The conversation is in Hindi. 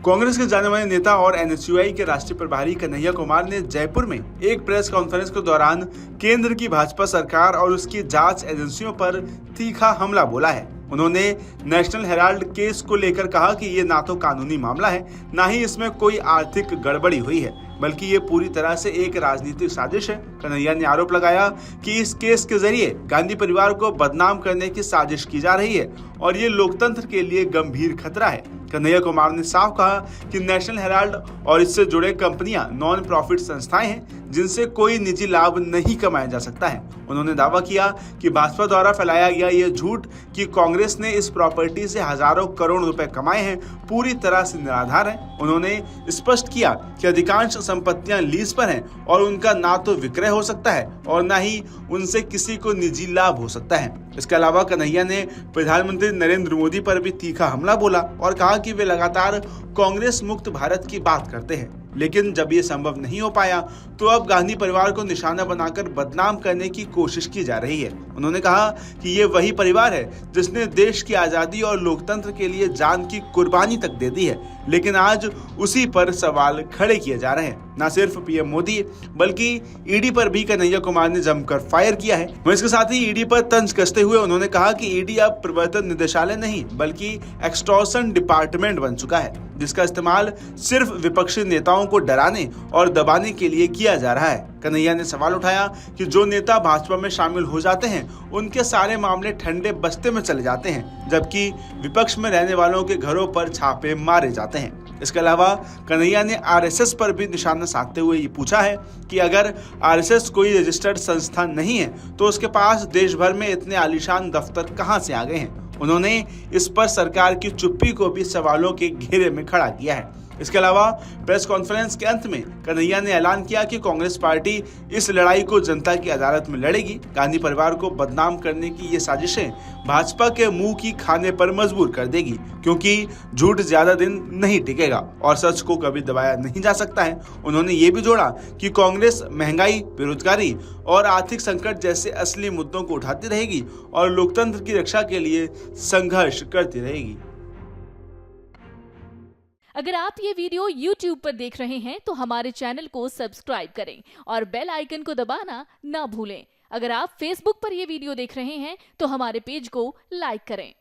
कांग्रेस के जाने माने नेता और एनएसयूआई के राष्ट्रीय प्रभारी कन्हैया कुमार ने जयपुर में एक प्रेस कॉन्फ्रेंस के दौरान केंद्र की भाजपा सरकार और उसकी जांच एजेंसियों पर तीखा हमला बोला है। उन्होंने नेशनल हेराल्ड केस को लेकर कहा कि ये ना तो कानूनी मामला है, ना ही इसमें कोई आर्थिक गड़बड़ी हुई है, बल्कि ये पूरी तरह से एक राजनीतिक साजिश है। कन्हैया ने आरोप लगाया कि इस केस के जरिए गांधी परिवार को बदनाम करने की साजिश की जा रही है और ये लोकतंत्र के लिए गंभीर खतरा है। कन्हैया कुमार ने साफ कहा कि नेशनल हेराल्ड और इससे जुड़े कंपनियां नॉन प्रॉफिट संस्थाएं हैं जिनसे कोई निजी लाभ नहीं कमाया जा सकता है। उन्होंने दावा किया कि भाजपा द्वारा फैलाया गया ये झूठ कि कांग्रेस ने इस प्रॉपर्टी से हजारों करोड़ रुपए कमाए हैं पूरी तरह से निराधार है। उन्होंने स्पष्ट किया कि अधिकांश संपत्तियां लीज पर हैं और उनका ना तो विक्रय हो सकता है और ना ही उनसे किसी को निजी लाभ हो सकता है। इसके अलावा कन्हैया ने प्रधानमंत्री नरेंद्र मोदी पर भी तीखा हमला बोला और कहा कि वे लगातार कांग्रेस मुक्त भारत की बात करते हैं, लेकिन जब ये संभव नहीं हो पाया तो अब गांधी परिवार को निशाना बनाकर बदनाम करने की कोशिश की जा रही है। उन्होंने कहा कि ये वही परिवार है जिसने देश की आजादी और लोकतंत्र के लिए जान की कुर्बानी तक दे दी है, लेकिन आज उसी पर सवाल खड़े किए जा रहे हैं। न सिर्फ पीएम मोदी बल्कि ईडी पर भी कन्हैया कुमार ने जमकर फायर किया है। वहीं इसके साथ ही ईडी पर तंज कसते हुए उन्होंने कहा कि ईडी अब प्रवर्तन निदेशालय नहीं बल्कि एक्सटॉर्शन डिपार्टमेंट बन चुका है, जिसका इस्तेमाल सिर्फ विपक्षी नेताओं को डराने और दबाने के लिए किया जा रहा है। कन्हैया ने सवाल उठाया कि जो नेता भाजपा में शामिल हो जाते हैं उनके सारे मामले ठंडे बस्ते में चले जाते हैं, जबकि विपक्ष में रहने वालों के घरों पर छापे मारे जाते हैं। इसके अलावा कन्हैया ने आरएसएस पर भी निशाना साधते हुए ये पूछा है कि अगर आरएसएस कोई रजिस्टर्ड संस्था नहीं है तो उसके पास देश भर में इतने आलीशान दफ्तर कहां से आ गए हैं। उन्होंने इस पर सरकार की चुप्पी को भी सवालों के घेरे में खड़ा किया है। इसके अलावा प्रेस कॉन्फ्रेंस के अंत में कन्हैया ने ऐलान किया कि कांग्रेस पार्टी इस लड़ाई को जनता की अदालत में लड़ेगी। गांधी परिवार को बदनाम करने की ये साजिशें भाजपा के मुंह की खाने पर मजबूर कर देगी, क्योंकि झूठ ज्यादा दिन नहीं टिकेगा और सच को कभी दबाया नहीं जा सकता है। उन्होंने ये भी जोड़ा कि कांग्रेस महंगाई, बेरोजगारी और आर्थिक संकट जैसे असली मुद्दों को उठाती रहेगी और लोकतंत्र की रक्षा के लिए संघर्ष करती रहेगी। अगर आप ये वीडियो YouTube पर देख रहे हैं तो हमारे चैनल को सब्सक्राइब करें और बेल आइकन को दबाना ना भूलें। अगर आप Facebook पर ये वीडियो देख रहे हैं तो हमारे पेज को लाइक करें।